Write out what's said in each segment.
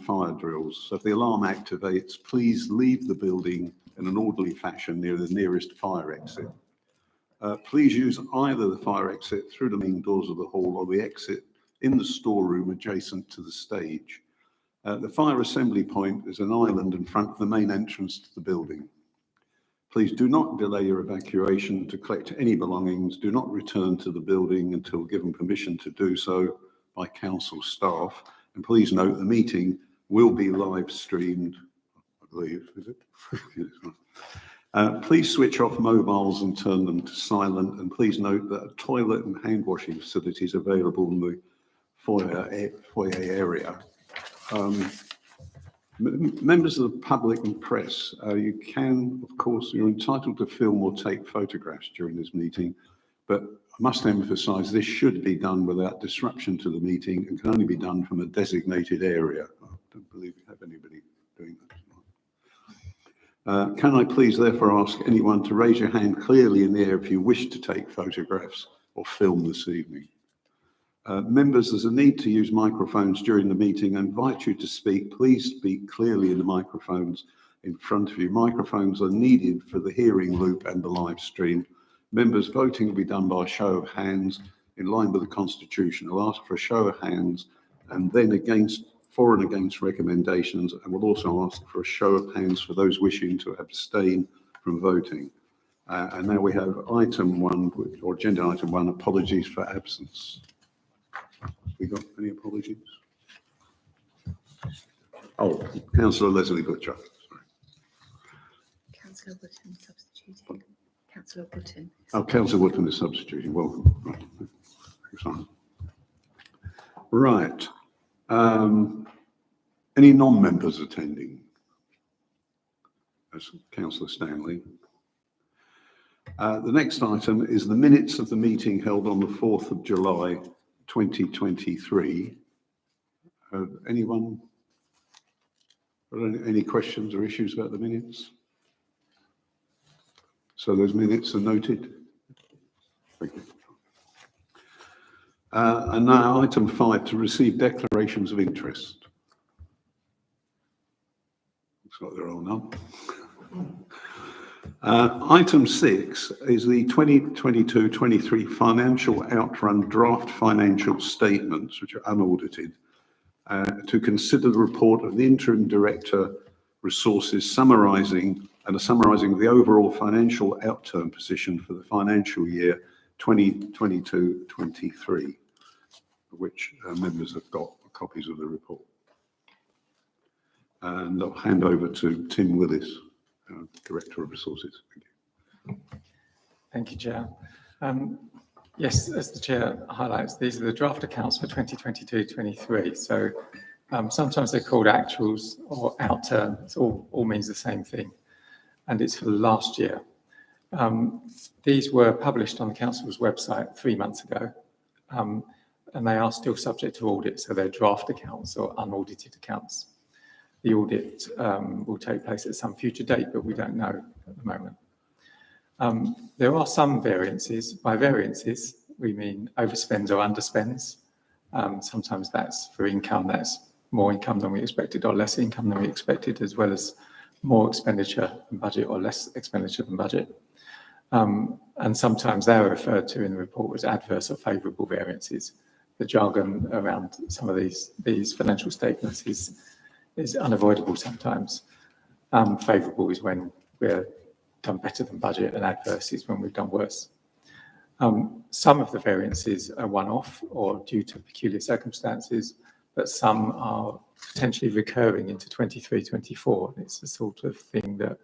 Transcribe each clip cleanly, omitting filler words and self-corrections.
fire drills. So if the alarm activates, please leave the building in an orderly fashion near the nearest fire exit. Please use either the fire exit through the main doors of the hall or the exit in the storeroom adjacent to the stage. The fire assembly point is an island in front of the main entrance to the building. Please do not delay your evacuation to collect any belongings. Do not return to the building until given permission to do so by council staff. And please note the meeting will be live streamed, I believe, is it? Please switch off mobiles and turn them to silent. And please note that a toilet and hand washing facility is available in the foyer area. Members of the public and press, you can, of course, you're entitled to film or take photographs during this meeting, but I must emphasise this should be done without disruption to the meeting and can only be done from a designated area. I don't believe we have anybody doing that. Can I please therefore ask anyone to raise your hand clearly in the air if you wish to take photographs or film this evening? Members, there's a need to use microphones during the meeting. I invite you to speak. Please speak clearly in the microphones in front of you. Microphones are needed for the hearing loop and the live stream. Members, voting will be done by a show of hands in line with the Constitution. I'll ask for a show of hands and then for and against recommendations, and we'll also ask for a show of hands for those wishing to abstain from voting. And now we have item 1, or agenda item 1, apologies for absence. We got any apologies? Oh, Councillor Leslie Butcher. Sorry. Councillor Wootton substituting. Councillor Wootton. Oh, Councillor Wootton is substituting. Welcome. Right. Any non-members attending? That's Councillor Stanley. The next item is the minutes of the meeting held on the 4th of July 2023. Anyone got any questions or issues about the minutes? So those minutes are noted. Thank you. And now item 5, to receive declarations of interest. Looks like they're all none. Item 6 is the 2022-23 financial outrun draft financial statements, which are unaudited, to consider the report of the interim director resources summarising the overall financial outturn position for the financial year 2022-23, which members have got copies of the report. And I'll hand over to Tim Willis, Director of Resources. Thank you. Thank you, Chair. Yes, as the Chair highlights, these are the draft accounts for 2022-23. So sometimes they're called actuals or outturn. It all means the same thing. And it's for the last year. These were published on the Council's website 3 months ago. And they are still subject to audit, so they're draft accounts or unaudited accounts. The audit will take place at some future date, but we don't know at the moment. There are some variances. By variances, we mean overspends or underspends. Sometimes that's for income, that's more income than we expected or less income than we expected, as well as more expenditure than budget or less expenditure than budget. And sometimes they're referred to in the report as adverse or favourable variances. The jargon around some of these financial statements is unavoidable sometimes. Favourable is when we're done better than budget, and adverse is when we've done worse. Some of the variances are one-off or due to peculiar circumstances, but some are potentially recurring into 23-24. It's the sort of thing that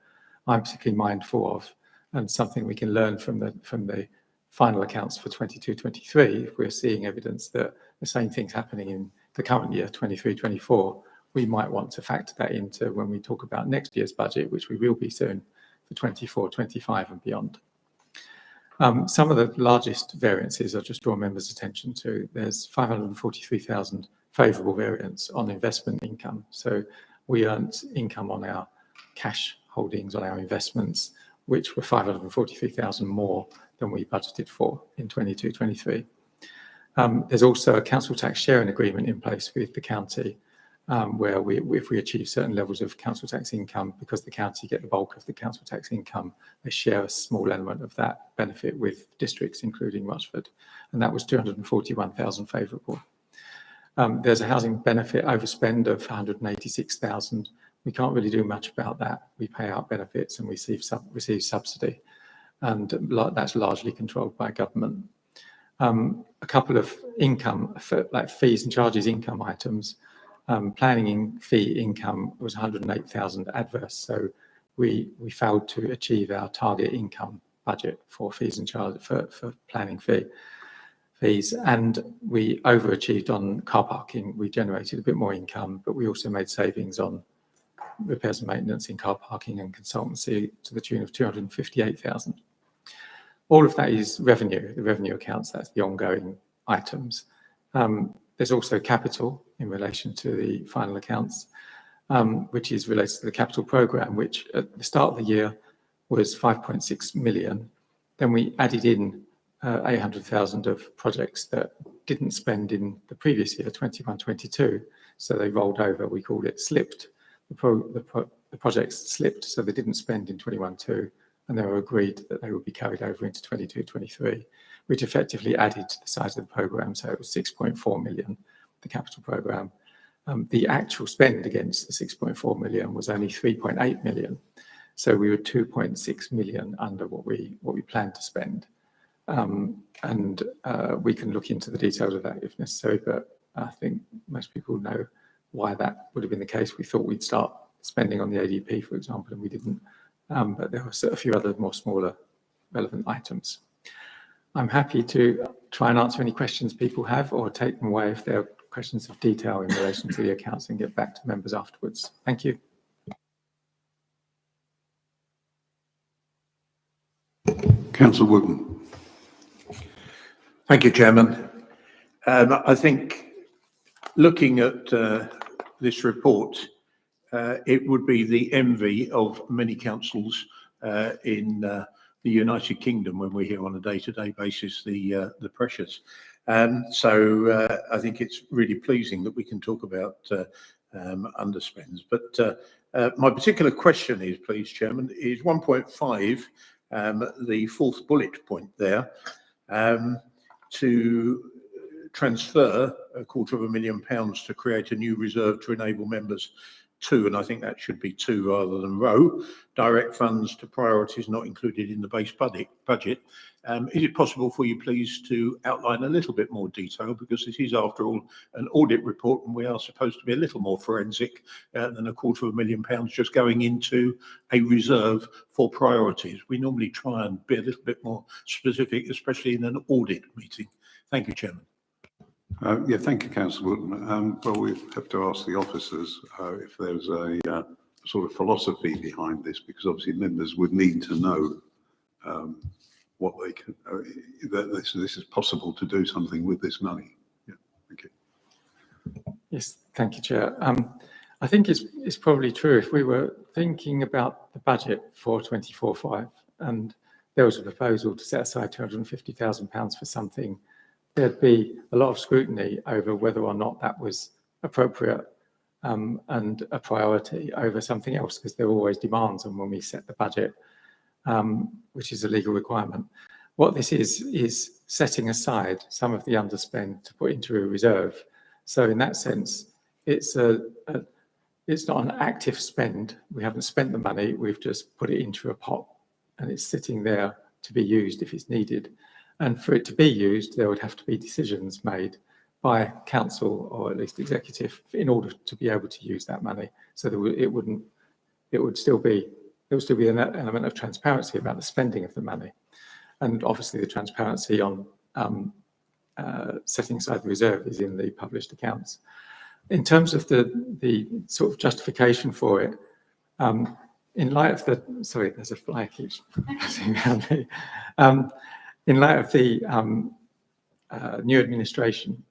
I'm particularly mindful of, and something we can learn from the final accounts for 22-23. If we're seeing evidence that the same thing's happening in the current year, 23-24, we might want to factor that into when we talk about next year's budget, which we will be soon for 24-25 and beyond. Some of the largest variances I'll just draw members' attention to. There's 543,000 favourable variance on investment income. So we earned income on our cash holdings, on our investments, which were 543,000 more than we budgeted for in 22-23. There's also a council tax sharing agreement in place with the county, where if we achieve certain levels of council tax income, because the county get the bulk of the council tax income, they share a small element of that benefit with districts, including Rushford. And that was 241,000 favourable. There's a housing benefit overspend of 186,000. We can't really do much about that. We pay out benefits and receive subsidy, and that's largely controlled by government. A couple of income, like fees and charges income items. Planning fee income was 108,000 adverse, so we failed to achieve our target income budget for fees and charges for planning fees, and we overachieved on car parking. We generated a bit more income, but we also made savings on repairs and maintenance in car parking and consultancy to the tune of 258,000. All of that is revenue, the revenue accounts, that's the ongoing items. There's also capital in relation to the final accounts, which is related to the capital programme, which at the start of the year was 5.6 million. Then we added in 800,000 of projects that didn't spend in the previous year, 21-22, so they rolled over. We called it slipped. The projects slipped, so they didn't spend in 21-2, and they were agreed that they would be carried over into 22-23, which effectively added to the size of the programme. So it was 6.4 million, the capital programme. The actual spend against the 6.4 million was only 3.8 million. So we were 2.6 million under what we planned to spend. And we can look into the details of that if necessary, but I think most people know why that would have been the case. We thought we'd start spending on the ADP, for example, and we didn't. But there were a few other more smaller relevant items. I'm happy to try and answer any questions people have, or take them away if there are questions of detail in relation to the accounts, and get back to members afterwards. Thank you. Councillor Wootton. Thank you, Chairman. I think looking at this report, it would be the envy of many councils in the United Kingdom when we hear on a day-to-day basis the pressures. So I think it's really pleasing that we can talk about underspends. But my particular question is, please, Chairman, is 1.5, the fourth bullet point there, to transfer £250,000 to create a new reserve to enable members to, and I think that should be two rather than row, direct funds to priorities not included in the base budget. Is it possible for you, please, to outline a little bit more detail, because this is, after all, an audit report, and we are supposed to be a little more forensic than £250,000 just going into a reserve for priorities. We normally try and be a little bit more specific, especially in an audit meeting. Thank you, Chairman. Yeah, thank you, Councillor Wootton. Well, we have to ask the officers if there's a sort of philosophy behind this, because obviously members would need to know what they can, that this is possible to do something with this money. Yeah, thank you. Yes, thank you, Chair. I think it's probably true. If we were thinking about the budget for 24/5 and there was a proposal to set aside £250,000 for something, there'd be a lot of scrutiny over whether or not that was appropriate and a priority over something else, because there are always demands on when we set the budget, which is a legal requirement. What this is setting aside some of the underspend to put into a reserve. So in that sense, it's not an active spend. We haven't spent the money, we've just put it into a pot, and it's sitting there to be used if it's needed. And for it to be used, there would have to be decisions made by council, or at least executive, in order to be able to use that money. So there would still be an element of transparency about the spending of the money, and obviously the transparency on setting aside the reserve is in the published accounts. In terms of the sort of justification for it, in light of the, sorry, there's a fly keeps passing around me. In light of the new administration,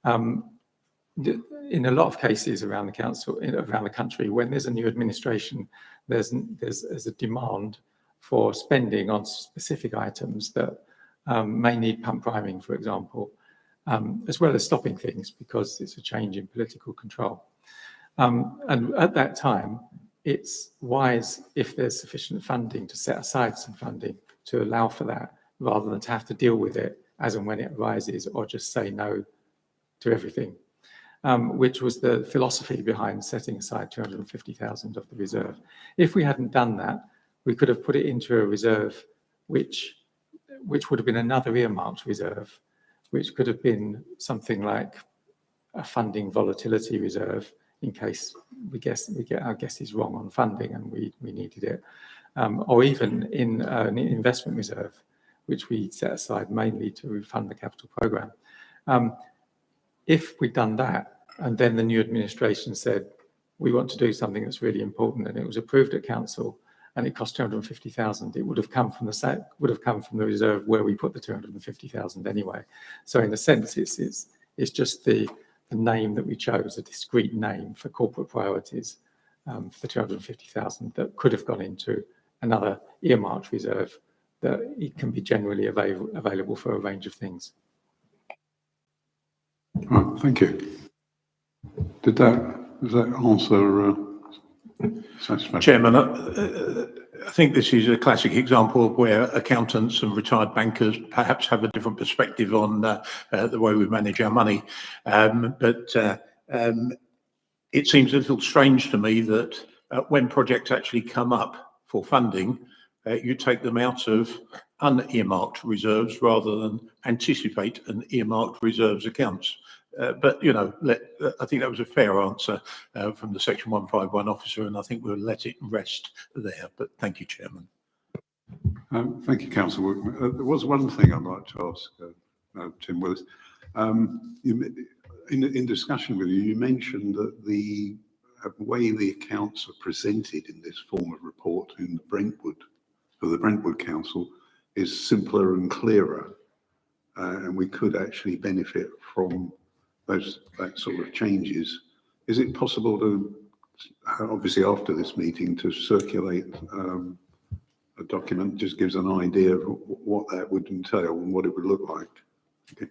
in a lot of cases around the council, around the country, when there's a new administration, there's a demand for spending on specific items that may need pump priming, for example, as well as stopping things because it's a change in political control. And at that time, it's wise, if there's sufficient funding, to set aside some funding to allow for that, rather than to have to deal with it as and when it arises, or just say no to everything, which was the philosophy behind setting aside 250,000 of the reserve. If we hadn't done that, we could have put it into a reserve which would have been another earmarked reserve, which could have been something like a funding volatility reserve, in case we get our guesses wrong on funding and we needed it, or even in an investment reserve, which we set aside mainly to fund the capital programme. If we'd done that, and then the new administration said, we want to do something that's really important, and it was approved at council, and it cost 250,000, it would have come from the reserve where we put the 250,000 anyway. So in a sense, it's just the name that we chose, a discrete name for corporate priorities, for the 250,000 that could have gone into another earmarked reserve that it can be generally available for a range of things. Right, thank you. Does that answer satisfactory? Chairman, I think this is a classic example of where accountants and retired bankers perhaps have a different perspective on the way we manage our money. But it seems a little strange to me that when projects actually come up for funding, you take them out of unearmarked reserves rather than anticipate an earmarked reserves accounts. But, you know, I think that was a fair answer from the Section 151 officer, and I think we'll let it rest there. But thank you, Chairman. Thank you, Councillor. There was one thing I'd like to ask Tim Willis. In discussion with you, you mentioned that the way the accounts are presented in this form of report in the Brentwood, for the Brentwood Council, is simpler and clearer, and we could actually benefit from that sort of changes. Is it possible to, obviously after this meeting, to circulate a document that just gives an idea of what that would entail and what it would look like? Okay.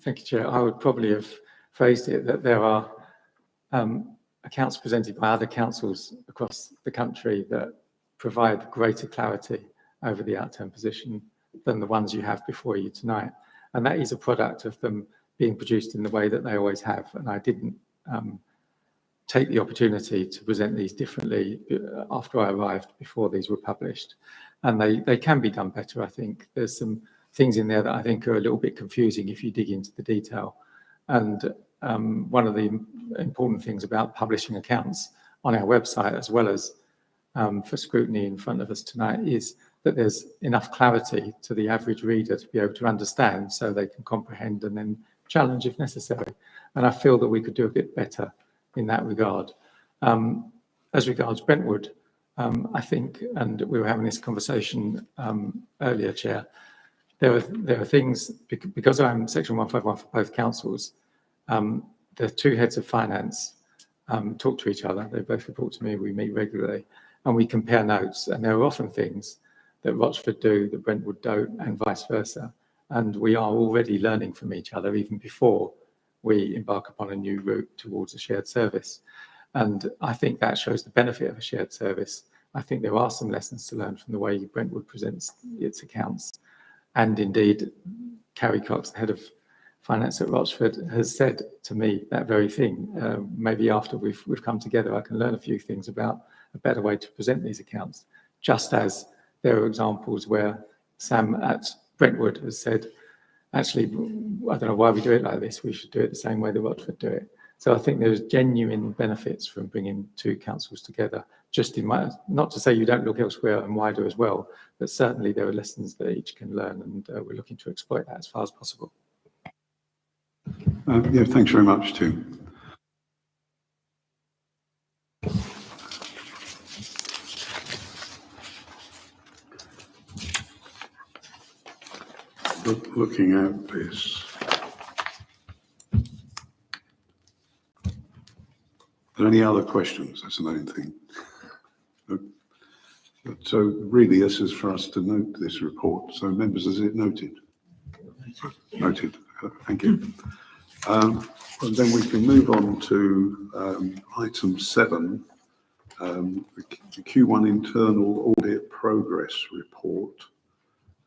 Thank you, Chair. I would probably have phrased it that there are accounts presented by other councils across the country that provide greater clarity over the outturn position than the ones you have before you tonight. And that is a product of them being produced in the way that they always have. And I didn't take the opportunity to present these differently after I arrived, before these were published. And they can be done better, I think. There's some things in there that I think are a little bit confusing if you dig into the detail. And one of the important things about publishing accounts on our website, as well as for scrutiny in front of us tonight, is that there's enough clarity to the average reader to be able to understand, so they can comprehend and then challenge if necessary. And I feel that we could do a bit better in that regard. As regards Brentwood, I think, and we were having this conversation earlier, Chair, there are things, because I'm Section 151 for both councils, the two heads of finance talk to each other. They both report to me, we meet regularly, and we compare notes. And there are often things that Rochford do that Brentwood don't, and vice versa. And we are already learning from each other even before we embark upon a new route towards a shared service. And I think that shows the benefit of a shared service. I think there are some lessons to learn from the way Brentwood presents its accounts. And indeed, Carrie Cox, the head of finance at Rochford, has said to me that very thing. Maybe after we've come together, I can learn a few things about a better way to present these accounts, just as there are examples where Sam at Brentwood has said, actually, I don't know why we do it like this. We should do it the same way that Rochford do it. So I think there's genuine benefits from bringing two councils together. Just in my, not to say you don't look elsewhere and wider as well, but certainly there are lessons that each can learn, and we're looking to exploit that as far as possible. Yeah, thanks very much, Tim. Looking at this, are there any other questions? That's the main thing. So really, this is for us to note this report. So members, is it noted? Noted. Thank you. And then we can move on to item 7, the Q1 Internal Audit Progress Report.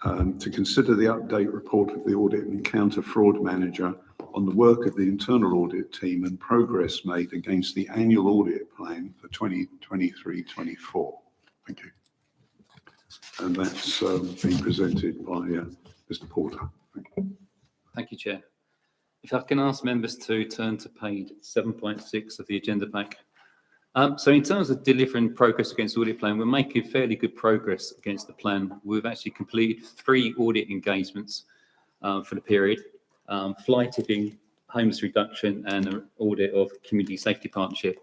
To consider the update report of the Audit and Counter Fraud Manager on the work of the internal audit team and progress made against the annual audit plan for 2023-24. Thank you. And that's being presented by Mr. Porter. Thank you. Thank you, Chair. If I can ask members to turn to page 7.6 of the agenda pack. So in terms of delivering progress against the audit plan, we're making fairly good progress against the plan. We've actually completed 3 audit engagements for the period, fly tipping, homeless reduction, and an audit of community safety partnership.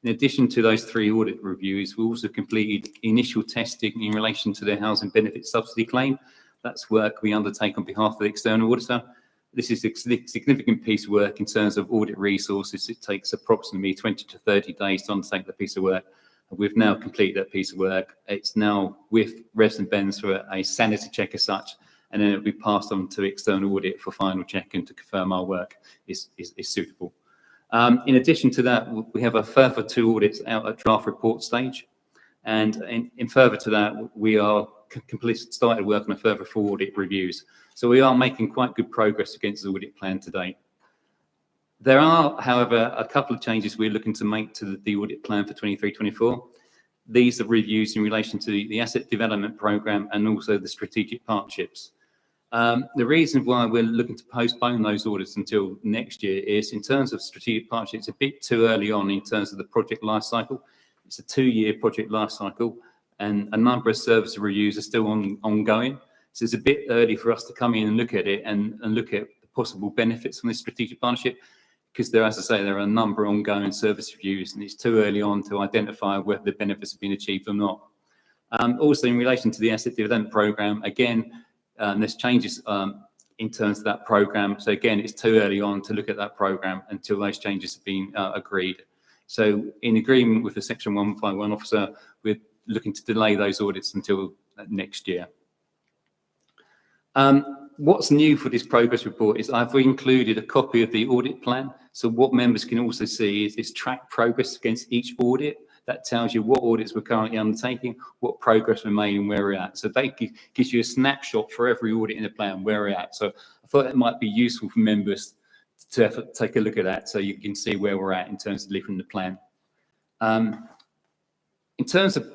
In addition to those 3 audit reviews, we also completed initial testing in relation to the housing benefit subsidy claim. That's work we undertake on behalf of the external auditor. This is a significant piece of work in terms of audit resources. It takes approximately 20 to 30 days to undertake that piece of work. We've now completed that piece of work. It's now with Revs and Bens for a sanity check as such, and then it'll be passed on to external audit for final check and to confirm our work is suitable. In addition to that, we have a further 2 audits out at draft report stage. And in further to that, we are started work on a further 4 audit reviews. So we are making quite good progress against the audit plan to date. There are, however, a couple of changes we're looking to make to the audit plan for 23-24. These are reviews in relation to the asset development programme and also the strategic partnerships. The reason why we're looking to postpone those audits until next year is in terms of strategic partnerships, a bit too early on in terms of the project life cycle. It's a 2-year project life cycle, and a number of service reviews are still ongoing. So it's a bit early for us to come in and look at it and look at the possible benefits from this strategic partnership, because there, as I say, there are a number of ongoing service reviews, and it's too early on to identify whether the benefits have been achieved or not. Also, in relation to the asset development programme, again, there's changes in terms of that programme. So again, it's too early on to look at that programme until those changes have been agreed. So in agreement with the Section 151 officer, we're looking to delay those audits until next year. What's new for this progress report is I've included a copy of the audit plan. So what members can also see is track progress against each audit. That tells you what audits we're currently undertaking, what progress we're making, where we're at. So that gives you a snapshot for every audit in the plan, where we're at. So I thought it might be useful for members to take a look at that so you can see where we're at in terms of delivering the plan. In terms of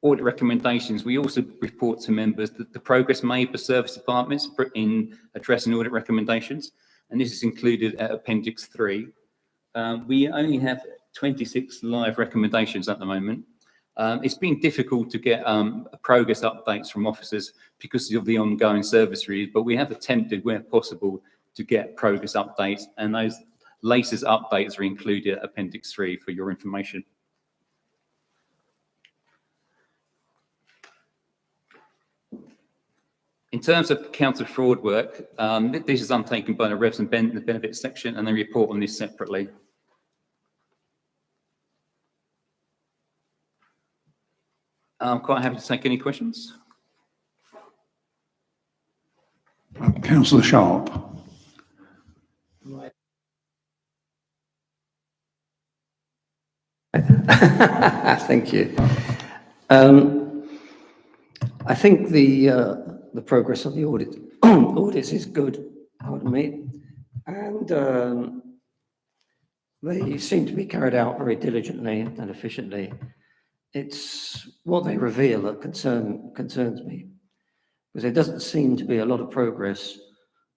audit recommendations, we also report to members that the progress made by service departments in addressing audit recommendations, and this is included at Appendix 3. We only have 26 live recommendations at the moment. It's been difficult to get progress updates from officers because of the ongoing service reviews, but we have attempted where possible to get progress updates, and those latest updates are included at Appendix 3 for your information. In terms of counter fraud work, this is undertaken by the Revs and the benefits section, and they report on this separately. I'm quite happy to take any questions. Councillor Sharp. Thank you. I think the progress of the audits is good, pardon me, and they seem to be carried out very diligently and efficiently. It's what they reveal that concerns me, because there doesn't seem to be a lot of progress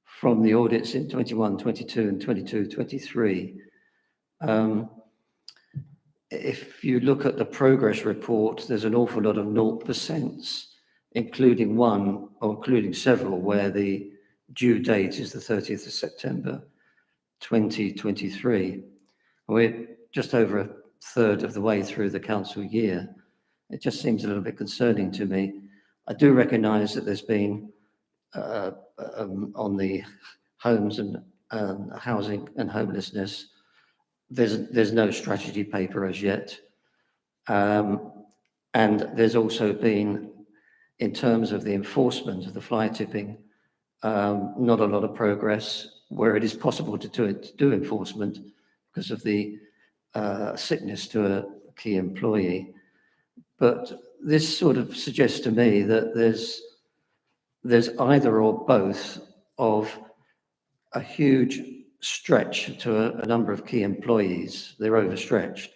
from the audits in 21-22 and 22-23. If you look at the progress report, there's an awful lot of 0%, including one or including several where the due date is the 30th of September 2023. We're just over a third of the way through the council year. It just seems a little bit concerning to me. I do recognise that there's been on the homes and housing and homelessness, there's no strategy paper as yet, and there's also been, in terms of the enforcement of the fly tipping, not a lot of progress. where it is possible to do enforcement because of the sickness to a key employee. But this sort of suggests to me that there's either or both of a huge stretch to a number of key employees, they're overstretched,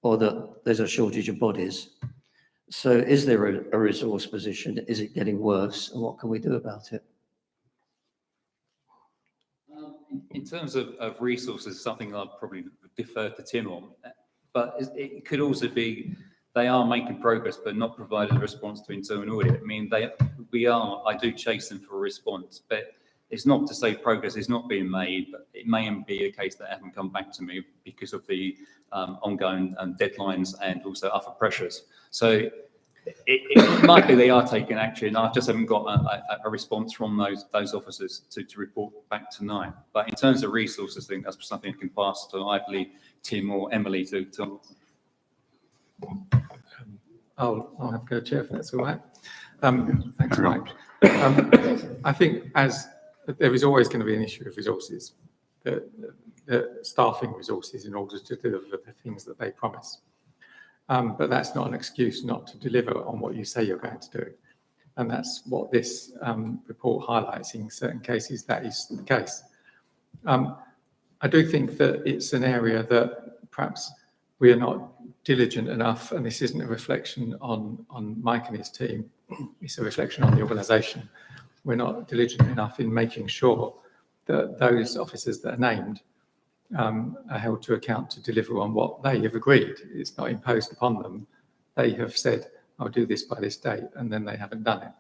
or that there's a shortage of bodies. So is there a resource position? Is it getting worse? And what can we do about it? In terms of resources, something I'd probably defer to Tim on, but it could also be they are making progress, but not provided a response to internal audit. I mean, I do chase them for a response, but it's not to say progress is not being made, but it may be a case that haven't come back to me because of the ongoing deadlines and also other pressures. So it might be they are taking action. I just haven't got a response from those officers to report back tonight. But in terms of resources, I think that's something I can pass to either Tim or Emily to. I'll have a go, Chair, if that's all right. Thanks, Carry on. Mike. I think there is always going to be an issue of resources, the staffing resources in order to deliver the things that they promise. But that's not an excuse not to deliver on what you say you're going to do. And that's what this report highlights. In certain cases, that is the case. I do think that it's an area that perhaps we are not diligent enough, and this isn't a reflection on Mike and his team, it's a reflection on the organisation. We're not diligent enough in making sure that those officers that are named are held to account to deliver on what they have agreed. It's not imposed upon them. They have said, I'll do this by this date, and then they haven't done it.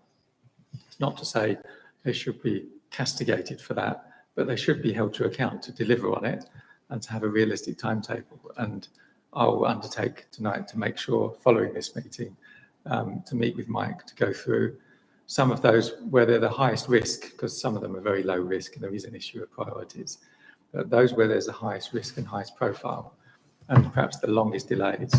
It's not to say they should be castigated for that, but they should be held to account to deliver on it and to have a realistic timetable. And I'll undertake tonight to make sure, following this meeting, to meet with Mike to go through some of those where they're the highest risk, because some of them are very low risk and there is an issue of priorities. But those where there's the highest risk and highest profile, and perhaps the longest delays,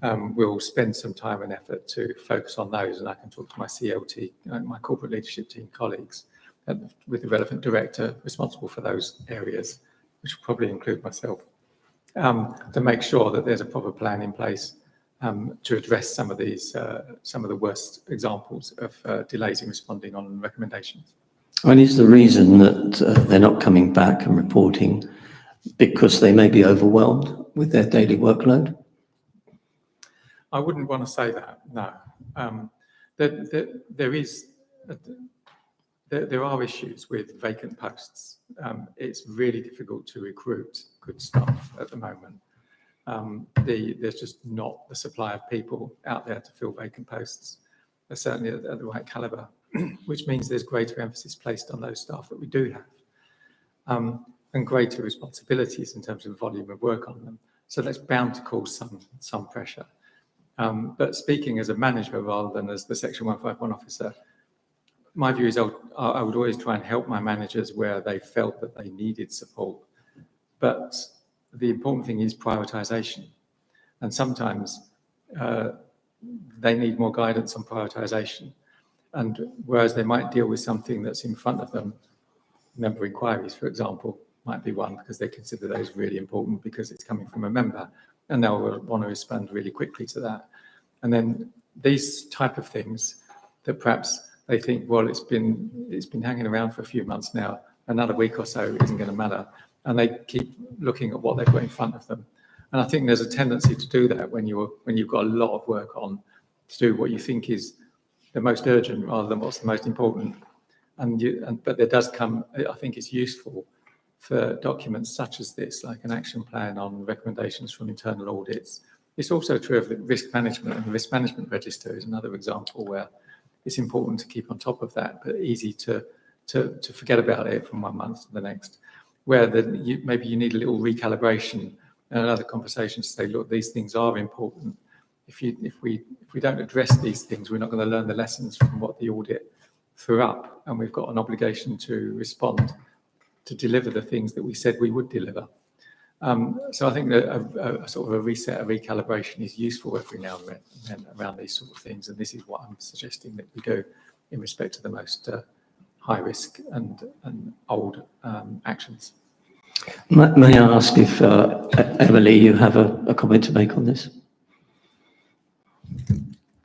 we'll spend some time and effort to focus on those. And I can talk to my CLT, my corporate leadership team colleagues, with the relevant director responsible for those areas, which will probably include myself, to make sure that there's a proper plan in place to address some of the worst examples of delays in responding on recommendations. And is the reason that they're not coming back and reporting because they may be overwhelmed with their daily workload? I wouldn't want to say that, no. There are issues with vacant posts. It's really difficult to recruit good staff at the moment. There's just not the supply of people out there to fill vacant posts, certainly at the right calibre, which means there's greater emphasis placed on those staff that we do have, and greater responsibilities in terms of volume of work on them. So that's bound to cause some pressure. But speaking as a manager rather than as the Section 151 officer, my view is I would always try and help my managers where they felt that they needed support. But the important thing is prioritisation. And sometimes they need more guidance on prioritisation. And whereas they might deal with something that's in front of them, member inquiries, for example, might be one because they consider those really important because it's coming from a member and they'll want to respond really quickly to that. And then these type of things that perhaps they think, well, it's been hanging around for a few months now, another week or so isn't going to matter. And they keep looking at what they've got in front of them. And I think there's a tendency to do that when you've got a lot of work on, to do what you think is the most urgent rather than what's the most important. But there does come, I think it's useful for documents such as this, like an action plan on recommendations from internal audits. It's also true of the risk management, and the risk management register is another example where it's important to keep on top of that, but easy to forget about it from 1 month to the next, where maybe you need a little recalibration and another conversation to say, look, these things are important. If we don't address these things, we're not going to learn the lessons from what the audit threw up, and we've got an obligation to respond, to deliver the things that we said we would deliver. So I think that a sort of a reset, a recalibration is useful every now and then around these sort of things, and this is what I'm suggesting that we do in respect to the most high risk and old actions. May I ask if, Emily, you have a comment to make on this?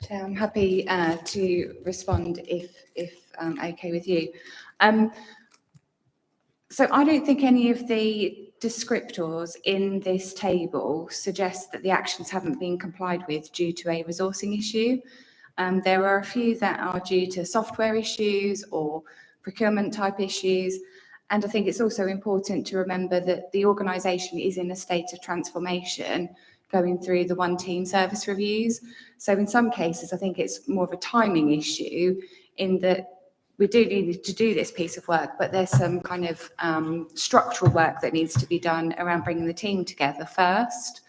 Chair, I'm happy to respond if okay with you. So I don't think any of the descriptors in this table suggest that the actions haven't been complied with due to a resourcing issue. There are a few that are due to software issues or procurement type issues. And I think it's also important to remember that the organisation is in a state of transformation, going through the one team service reviews. So in some cases, I think it's more of a timing issue in that we do need to do this piece of work, but there's some kind of structural work that needs to be done around bringing the team together first.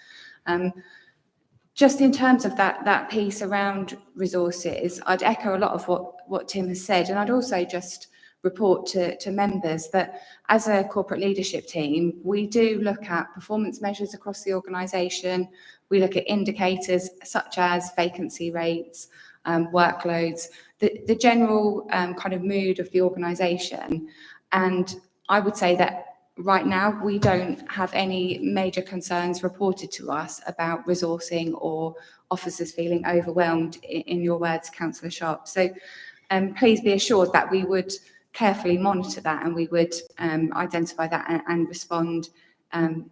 Just in terms of that piece around resources, I'd echo a lot of what Tim has said, and I'd also just report to members that as a corporate leadership team, we do look at performance measures across the organisation. We look at indicators such as vacancy rates, workloads, the general kind of mood of the organisation. And I would say that right now we don't have any major concerns reported to us about resourcing or officers feeling overwhelmed, in your words, Councillor Sharp. So please be assured that we would carefully monitor that, and we would identify that and respond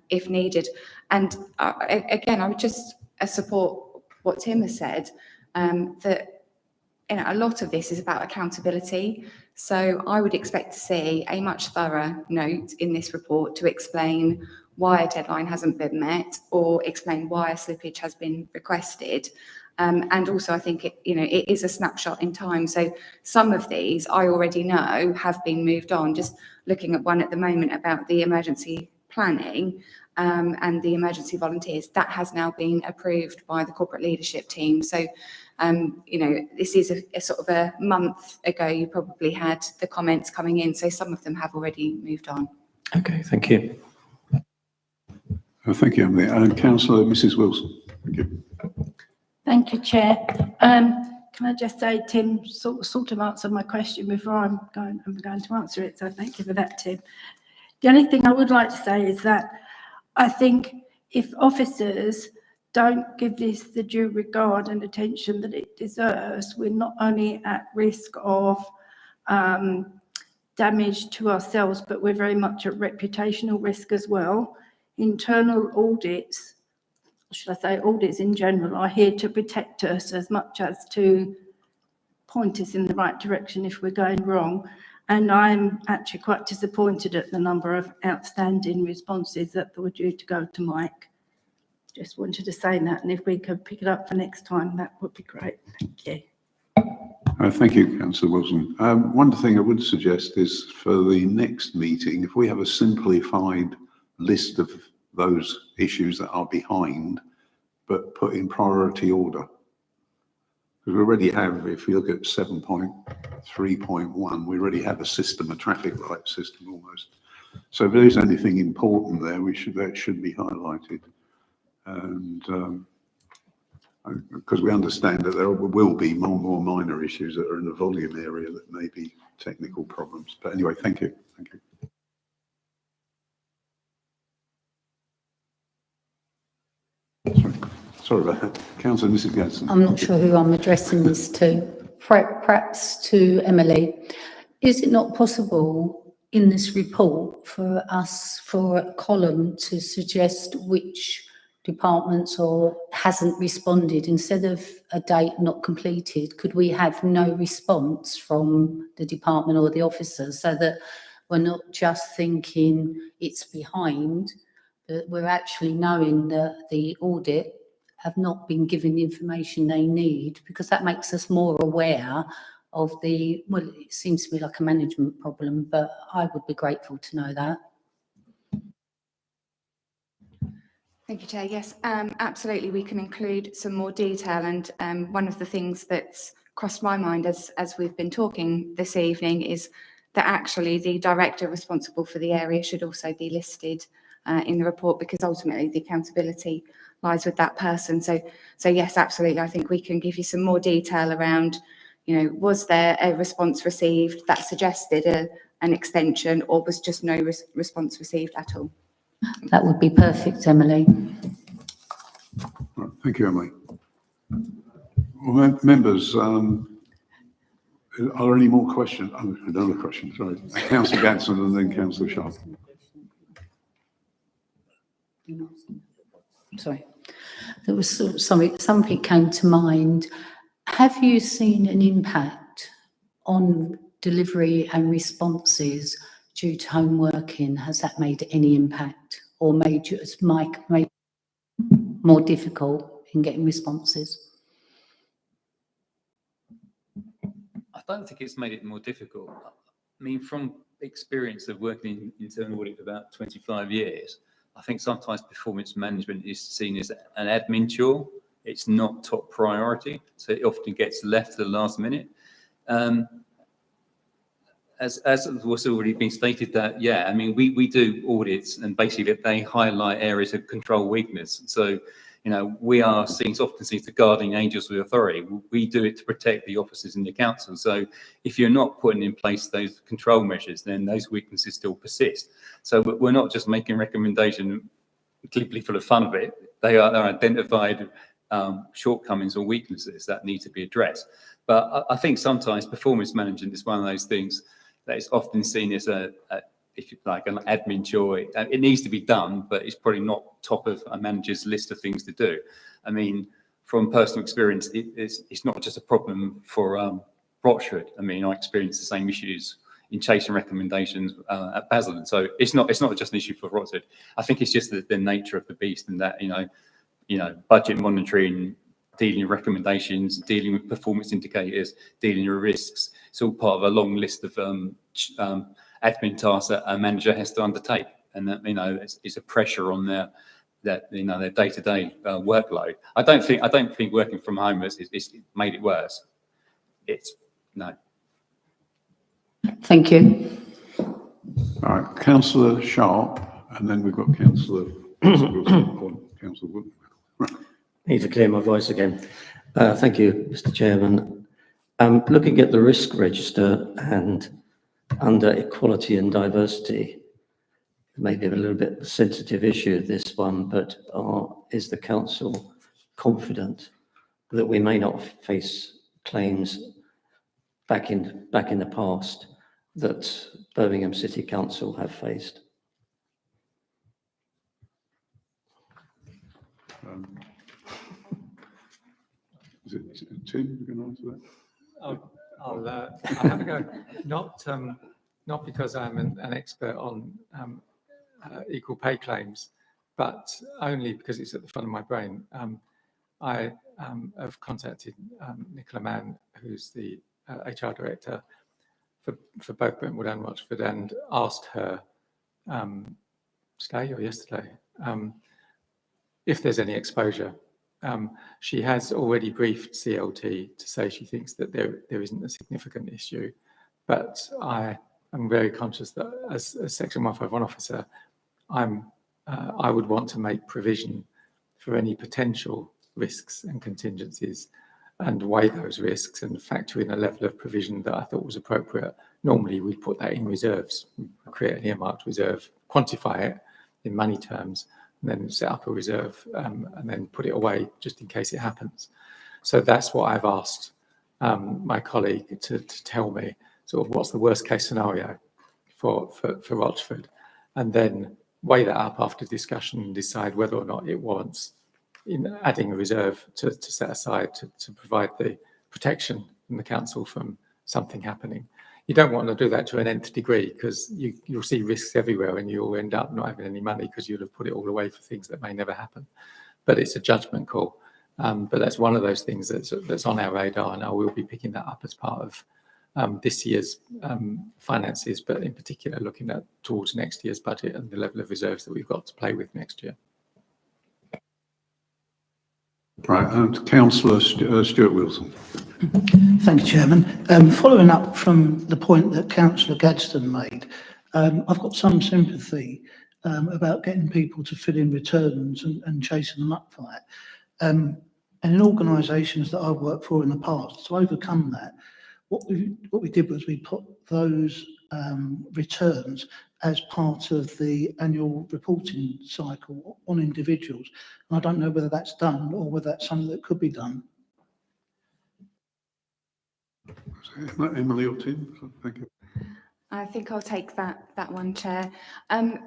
if needed. And again, I would just support what Tim has said, that a lot of this is about accountability. So I would expect to see a much thorough note in this report to explain why a deadline hasn't been met or explain why a slippage has been requested. And also, I think it is a snapshot in time. So some of these I already know have been moved on. Just looking at one at the moment about the emergency planning and the emergency volunteers, that has now been approved by the corporate leadership team. So, this is a sort of a month ago, you probably had the comments coming in. So some of them have already moved on. Okay, thank you. Thank you, Emily. Councillor Mrs Wilson. Thank you. Thank you, Chair. Can I just say, Tim sort of answered my question before I'm going to answer it, so thank you for that, Tim. The only thing I would like to say is that I think if officers don't give this the due regard and attention that it deserves, we're not only at risk of damage to ourselves, but we're very much at reputational risk as well. Internal audits, should I say audits in general, are here to protect us as much as to point us in the right direction if we're going wrong. And I'm actually quite disappointed at the number of outstanding responses that were due to go to Mike. Just wanted to say that, and if we could pick it up for next time, that would be great. Thank you. Thank you, Councillor Wilson. One thing I would suggest is for the next meeting, if we have a simplified list of those issues that are behind, but put in priority order. Because we already have, if you look at 7.3.1, we already have a system, a traffic light system almost. So if there is anything important there, that should be highlighted. And because we understand that there will be more minor issues that are in the volume area that may be technical problems. But anyway, thank you. Thank you. Sorry about that. Councillor Mrs Gadsden. I'm not sure who I'm addressing this to. Perhaps to Emily. Is it not possible in this report for us, for a column, to suggest which departments or hasn't responded? Instead of a date not completed, could we have no response from the department or the officers, so that we're not just thinking it's behind, but we're actually knowing that the audit have not been given the information they need, because that makes us more aware of the, well, it seems to be like a management problem, but I would be grateful to know that. Thank you, Chair. Yes, absolutely. We can include some more detail. And one of the things that's crossed my mind as we've been talking this evening is that actually the director responsible for the area should also be listed in the report, because ultimately the accountability lies with that person. So yes, absolutely. I think we can give you some more detail around, was there a response received that suggested an extension, or was just no response received at all? That would be perfect, Emily. Right, thank you, Emily. Well, members, are there any more questions? Oh, another question, sorry. Councillor Ganson and then Councillor Sharp. Sorry. There was something came to mind. Have you seen an impact on delivery and responses due to home working? Has that made any impact or made it more difficult in getting responses? I don't think it's made it more difficult. I mean, from experience of working in internal audit for about 25 years, I think sometimes performance management is seen as an admin chore. It's not top priority, so it often gets left to the last minute. As was already been stated, that, yeah, I mean, we do audits, and basically they highlight areas of control weakness. So, we are often seen as the guardian angels of authority. We do it to protect the officers in the council. So if you're not putting in place those control measures, then those weaknesses still persist. So we're not just making recommendations glibly for the fun of it. They're identified shortcomings or weaknesses that need to be addressed. But I think sometimes performance management is one of those things that is often seen as if you like, an admin chore. It needs to be done, but it's probably not top of a manager's list of things to do. I mean, from personal experience, it's not just a problem for Rochford. I mean, I experienced the same issues in chasing recommendations at Basel. So it's not just an issue for Rochford. I think it's just the nature of the beast, and that, budget monitoring, dealing with recommendations, dealing with performance indicators, dealing with risks. It's all part of a long list of admin tasks that a manager has to undertake, and that it's a pressure on their day-to-day workload. I don't think working from home has made it worse. No. Thank you. All right, Councillor Sharp, and then we've got Councillor Wood. Right. Need to clear my voice again. Thank you, Mr. Chairman. Looking at the risk register and under equality and diversity, maybe a little bit of a sensitive issue, this one, but is the council confident that we may not face claims back in the past that Birmingham City Council have faced? Is it Tim who can answer that? I'll have a go. Not because I'm an expert on equal pay claims, but only because it's at the front of my brain. I have contacted Nicola Mann, who's the HR director for both Brentwood and Rochford, and asked her today or yesterday if there's any exposure. She has already briefed CLT to say she thinks that there isn't a significant issue, but I am very conscious that as a Section 151 officer, I would want to make provision for any potential risks and contingencies and weigh those risks and factor in a level of provision that I thought was appropriate. Normally, we'd put that in reserves, create an earmarked reserve, quantify it in money terms, and then set up a reserve and then put it away just in case it happens. So that's what I've asked my colleague to tell me, sort of what's the worst case scenario for Rochford, and then weigh that up after discussion and decide whether or not it warrants in adding a reserve to set aside to provide the protection in the council from something happening. You don't want to do that to an nth degree, because you'll see risks everywhere and you'll end up not having any money because you'll have put it all away for things that may never happen. But it's a judgment call. But that's one of those things that's on our radar, and I will be picking that up as part of this year's finances, but in particular looking at towards next year's budget and the level of reserves that we've got to play with next year. Right, and Councillor Stuart Wilson. Thank you, Chairman. Following up from the point that Councillor Gadsden made, I've got some sympathy about getting people to fill in returns and chasing them up for that. And in organisations that I've worked for in the past, to overcome that, what we did was we put those returns as part of the annual reporting cycle on individuals. And I don't know whether that's done or whether that's something that could be done. Emily or Tim? Thank you. I think I'll take that one, Chair.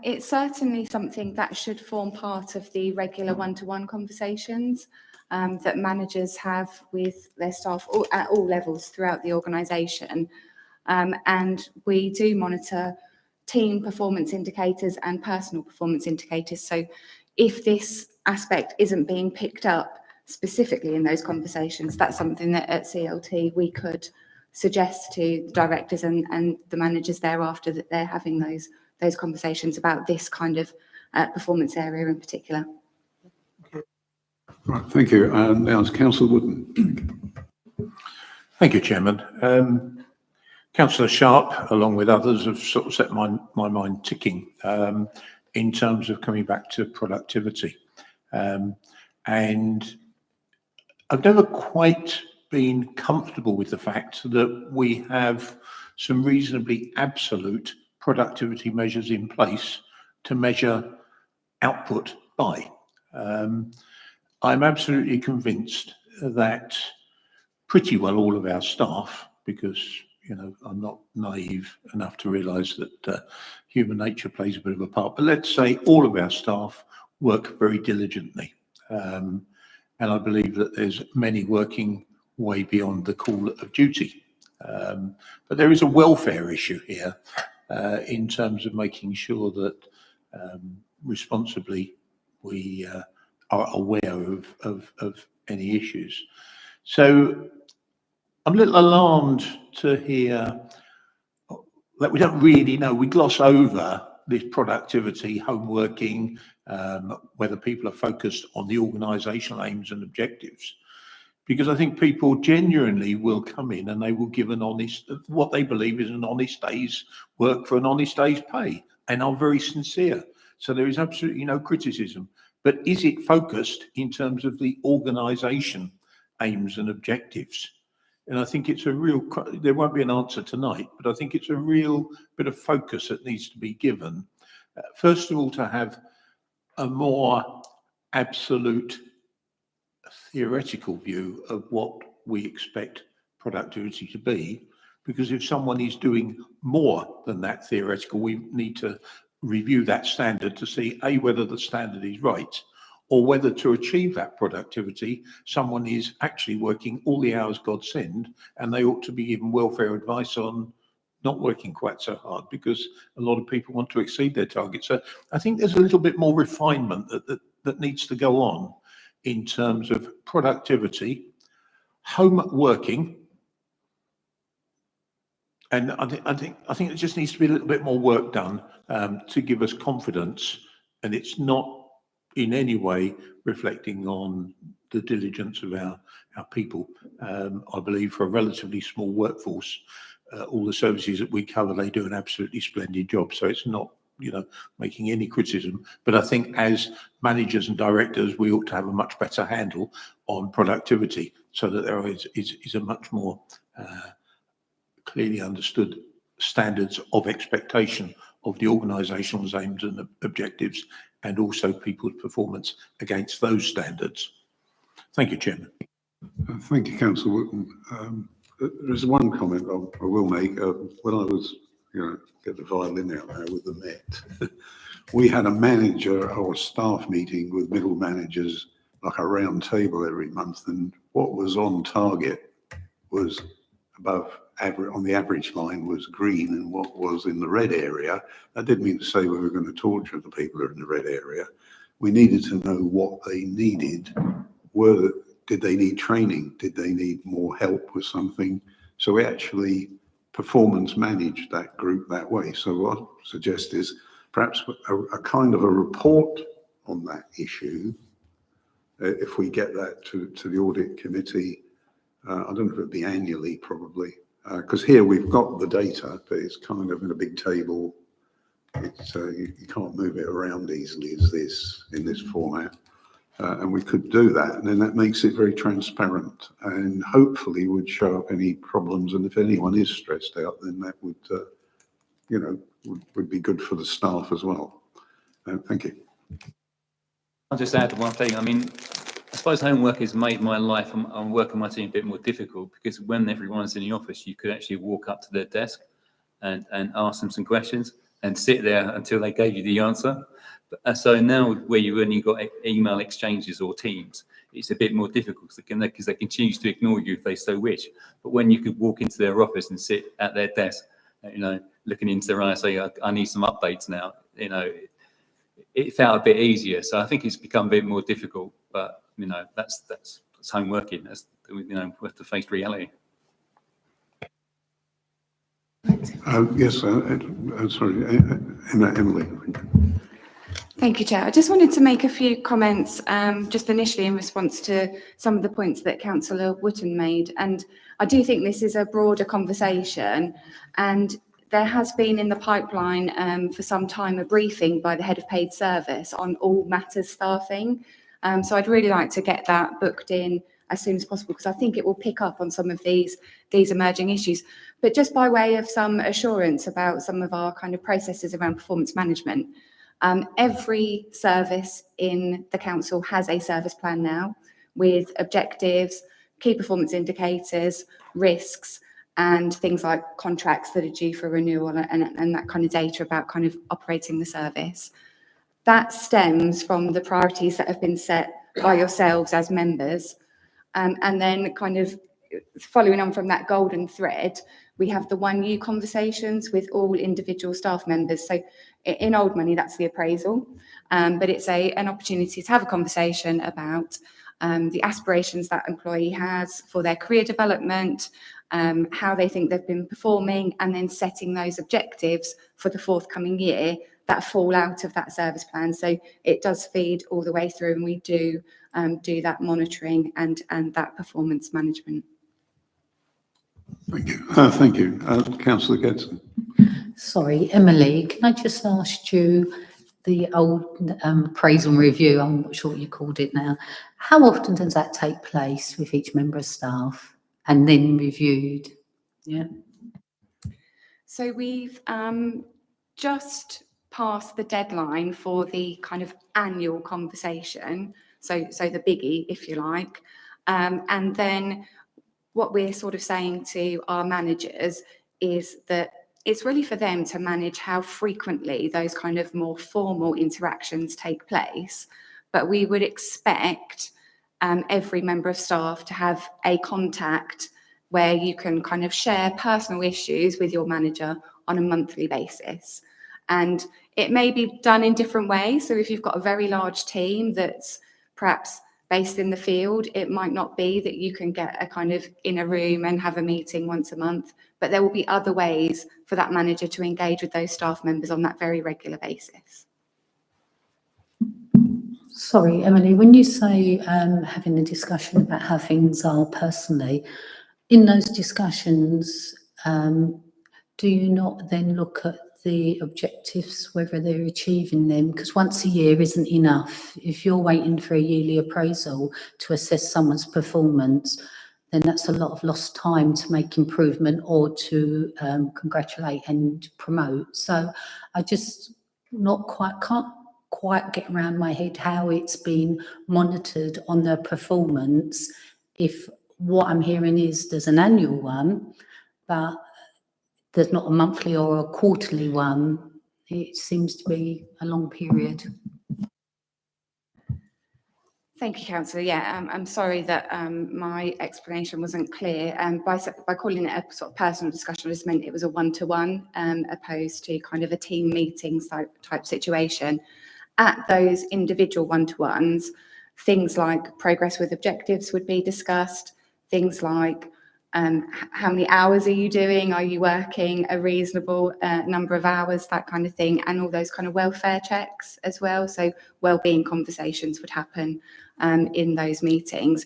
It's certainly something that should form part of the regular one-to-one conversations that managers have with their staff at all levels throughout the organisation. And we do monitor team performance indicators and personal performance indicators. So if this aspect isn't being picked up specifically in those conversations, that's something that at CLT we could suggest to the directors and the managers thereafter, that they're having those conversations about this kind of performance area in particular. Right, thank you. And now it's Councillor Wooden. Thank you, Chairman. Councillor Sharp, along with others, have sort of set my mind ticking in terms of coming back to productivity. And I've never quite been comfortable with the fact that we have some reasonably absolute productivity measures in place to measure output by. I'm absolutely convinced that pretty well all of our staff, because, you know, I'm not naive enough to realise that human nature plays a bit of a part, but let's say all of our staff work very diligently. And I believe that there's many working way beyond the call of duty. But there is a welfare issue here in terms of making sure that responsibly we are aware of any issues. So I'm a little alarmed to hear that we don't really know. We gloss over this productivity, homeworking, whether people are focused on the organisational aims and objectives. Because I think people genuinely will come in and they will give an honest, what they believe is an honest day's work for an honest day's pay, and are very sincere. So there is absolutely no criticism. But is it focused in terms of the organisation aims and objectives? And I think it's a real, there won't be an answer tonight, but I think it's a real bit of focus that needs to be given. First of all, to have a more absolute theoretical view of what we expect productivity to be, because if someone is doing more than that theoretical, we need to review that standard to see A, whether the standard is right, or whether to achieve that productivity, someone is actually working all the hours God send, and they ought to be given welfare advice on not working quite so hard, because a lot of people want to exceed their targets. So I think there's a little bit more refinement that needs to go on in terms of productivity, home working, and I think it just needs to be a little bit more work done to give us confidence, and it's not in any way reflecting on the diligence of our people. I believe for a relatively small workforce, all the services that we cover, they do an absolutely splendid job. So it's not, you know, making any criticism, but I think as managers and directors, we ought to have a much better handle on productivity, so that there is a much more clearly understood standards of expectation of the organisational aims and objectives, and also people's performance against those standards. Thank you, Chairman. Thank you, Councillor Wooten. There's one comment I will make. When I was, you know, get the violin out there with the Met, we had a manager or staff meeting with middle managers, like a round table every month, and what was on target was above average, on the average line was green, and what was in the red area, I didn't mean to say we were going to torture the people who are in the red area. We needed to know what they needed. Did they need training? Did they need more help with something? So we actually performance managed that group that way. So what I suggest is perhaps a kind of a report on that issue. If we get that to the audit committee, I don't know if it'd be annually probably, because here we've got the data, but it's kind of in a big table. It's you can't move it around easily as this in this format. And we could do that, and then that makes it very transparent and hopefully would show up any problems. And if anyone is stressed out, then that would, would be good for the staff as well. Thank you. I'll just add one thing. I mean, I suppose homework has made my life and working my team a bit more difficult, because when everyone's in the office, you could actually walk up to their desk and ask them some questions and sit there until they gave you the answer. So now where you've only got email exchanges or Teams, it's a bit more difficult because they can choose to ignore you if they so wish. But when you could walk into their office and sit at their desk, looking into their eyes, say, I need some updates now, it felt a bit easier. So I think it's become a bit more difficult, but that's home working. We have to face reality. Yes, sorry, Emily. Thank you, Chair. I just wanted to make a few comments just initially in response to some of the points that Councillor Wootton made. And I do think this is a broader conversation, and there has been in the pipeline for some time a briefing by the Head of Paid Service on all matters staffing. So I'd really like to get that booked in as soon as possible, because I think it will pick up on some of these emerging issues. But just by way of some assurance about some of our kind of processes around performance management, every service in the council has a service plan now with objectives, key performance indicators, risks, and things like contracts that are due for renewal and that kind of data about kind of operating the service. That stems from the priorities that have been set by yourselves as members. And then kind of following on from that golden thread, we have the 1U conversations with all individual staff members. So in old money, that's the appraisal, but it's an opportunity to have a conversation about the aspirations that employee has for their career development, how they think they've been performing, and then setting those objectives for the forthcoming year that fall out of that service plan. So it does feed all the way through, and we do that monitoring and that performance management. Thank you. Thank you. Councillor Gedson. Sorry, Emily, can I just ask you the old appraisal review, I'm not sure what you called it now. How often does that take place with each member of staff and then reviewed? Yeah. So we've just passed the deadline for the kind of annual conversation. So the biggie, if you like. And then what we're sort of saying to our managers is that it's really for them to manage how frequently those kind of more formal interactions take place. But we would expect every member of staff to have a contact where you can kind of share personal issues with your manager on a monthly basis. And it may be done in different ways. So if you've got a very large team that's perhaps based in the field, it might not be that you can get a kind of in a room and have a meeting once a month, but there will be other ways for that manager to engage with those staff members on that very regular basis. Sorry, Emily, when you say having a discussion about how things are personally, in those discussions, do you not then look at the objectives, whether they're achieving them? Because once a year isn't enough. If you're waiting for a yearly appraisal to assess someone's performance, then that's a lot of lost time to make improvement or to congratulate and promote. So I just can't quite get around my head how it's been monitored on their performance. If what I'm hearing is there's an annual one, but there's not a monthly or a quarterly one. It seems to be a long period. Thank you, Councillor. Yeah, I'm sorry that my explanation wasn't clear. By calling it a sort of personal discussion, I just meant it was a one-to-one opposed to kind of a team meeting type situation. At those individual one-to-ones, things like progress with objectives would be discussed, things like how many hours are you doing? Are you working a reasonable number of hours? That kind of thing, and all those kind of welfare checks as well. So wellbeing conversations would happen in those meetings.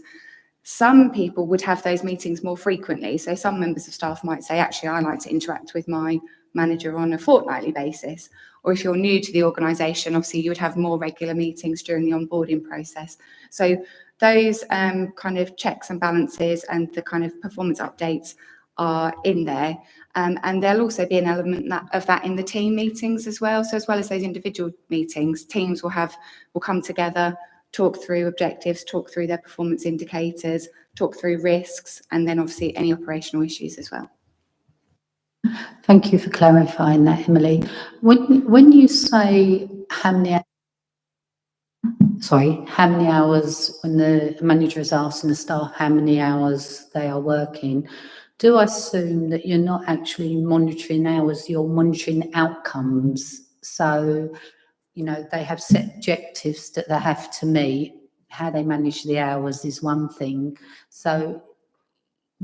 Some people would have those meetings more frequently. So some members of staff might say, actually, I like to interact with my manager on a fortnightly basis. Or if you're new to the organisation, obviously you would have more regular meetings during the onboarding process. So those kind of checks and balances and the kind of performance updates are in there. And there'll also be an element of that in the team meetings as well. So as well as those individual meetings, teams will come together, talk through objectives, talk through their performance indicators, talk through risks, and then obviously any operational issues as well. Thank you for clarifying that, Emily. When you say how many hours, when the manager is asking the staff how many hours they are working, do I assume that you're not actually monitoring hours, you're monitoring outcomes? So, they have set objectives that they have to meet. How they manage the hours is one thing. So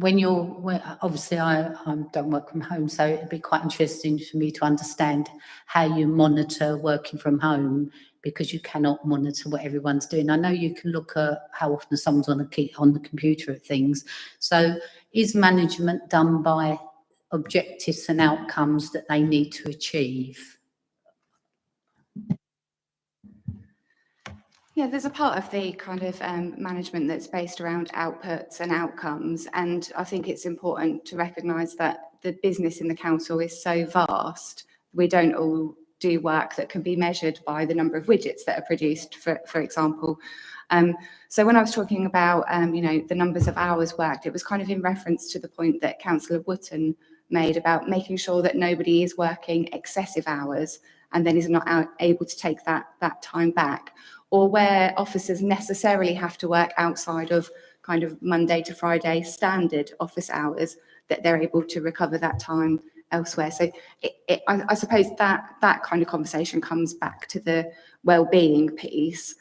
obviously I don't work from home, so it'd be quite interesting for me to understand how you monitor working from home, because you cannot monitor what everyone's doing. I know you can look at how often someone's on the computer at things. So is management done by objectives and outcomes that they need to achieve? Yeah, there's a part of the kind of management that's based around outputs and outcomes. And I think it's important to recognise that the business in the council is so vast. We don't all do work that can be measured by the number of widgets that are produced, for example. So when I was talking about, the numbers of hours worked, it was kind of in reference to the point that Councillor Wootton made about making sure that nobody is working excessive hours and then is not able to take that time back, or where officers necessarily have to work outside of kind of Monday to Friday standard office hours, that they're able to recover that time elsewhere. So I suppose that kind of conversation comes back to the well-being piece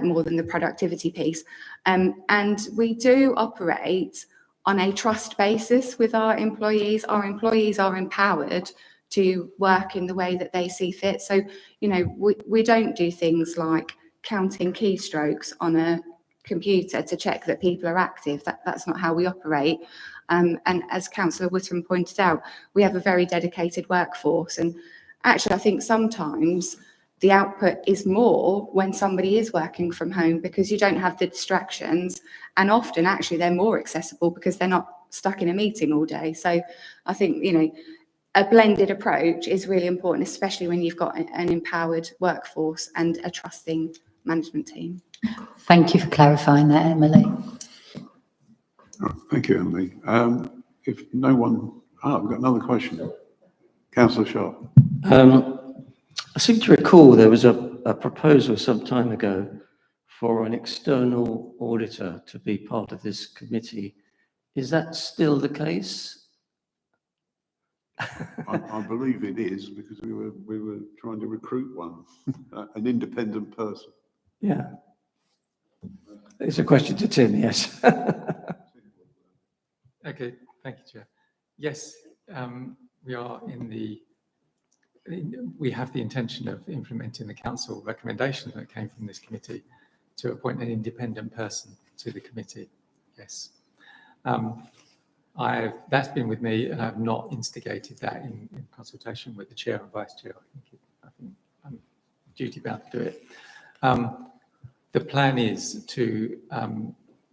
more than the productivity piece. And we do operate on a trust basis with our employees. Our employees are empowered to work in the way that they see fit. So, we don't do things like counting keystrokes on a computer to check that people are active. That's not how we operate. And as Councillor Wootton pointed out, we have a very dedicated workforce. And actually, I think sometimes the output is more when somebody is working from home, because you don't have the distractions. And often, actually, they're more accessible because they're not stuck in a meeting all day. So I think, a blended approach is really important, especially when you've got an empowered workforce and a trusting management team. Thank you for clarifying that, Emily. Thank you, Emily. If no one, we've got another question. Councillor Sharp. I seem to recall there was a proposal some time ago for an external auditor to be part of this committee. Is that still the case? I believe it is, because we were trying to recruit one, an independent person. Yeah. It's a question to Tim, yes. Okay, thank you, Chair. Yes, we are we have the intention of implementing the council recommendation that came from this committee to appoint an independent person to the committee. Yes. That's been with me, and I've not instigated that in consultation with the chair and vice chair. I think I'm duty bound to do it. The plan is to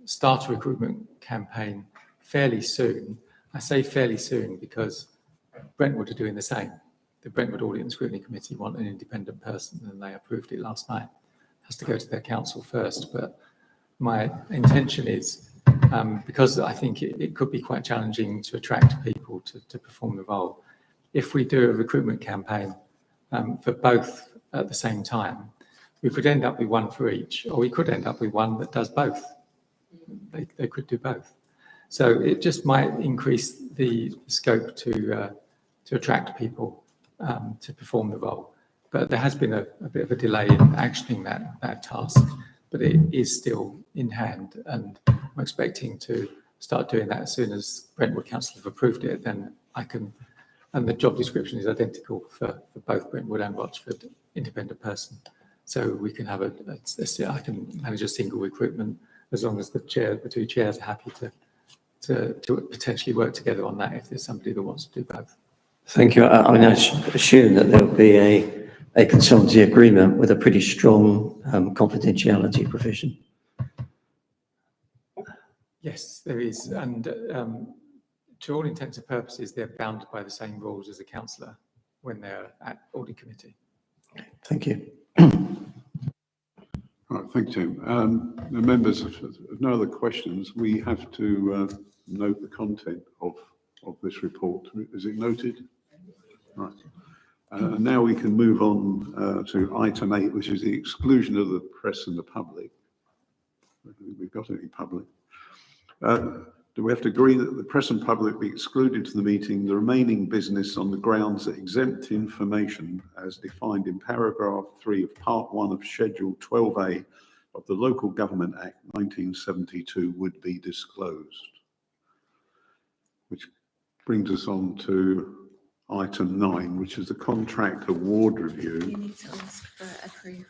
start a recruitment campaign fairly soon. I say fairly soon because Brentwood are doing the same. The Brentwood Audit and Scrutiny Committee want an independent person, and they approved it last night. It has to go to their council first, but my intention is, because I think it could be quite challenging to attract people to perform the role, if we do a recruitment campaign for both at the same time, we could end up with one for each, or we could end up with one that does both. They could do both. So it just might increase the scope to attract people to perform the role. But there has been a bit of a delay in actioning that task, but it is still in hand, and I'm expecting to start doing that as soon as Brentwood Council have approved it. Then I can, and the job description is identical for both Brentwood and Rochford, independent person. So we can have I can manage a single recruitment as long as the two chairs are happy to potentially work together on that if there's somebody that wants to do both. Thank you. I mean, I assume that there will be a consultancy agreement with a pretty strong confidentiality provision. Yes, there is, and to all intents and purposes, they're bound by the same rules as a councillor when they're at Audit Committee. Thank you. All right, thank you, Tim. The members, if no other questions, we have to note the content of this report. Is it noted? Right. Now we can move on to item 8, which is the exclusion of the press and the public. I don't think we've got any public. Do we have to agree that the press and public be excluded from the meeting, the remaining business on the grounds that exempt information as defined in paragraph 3 of part 1 of schedule 12A of the Local Government Act 1972 would be disclosed? Which brings us on to item 9, which is the contract award review. You need to ask for approval.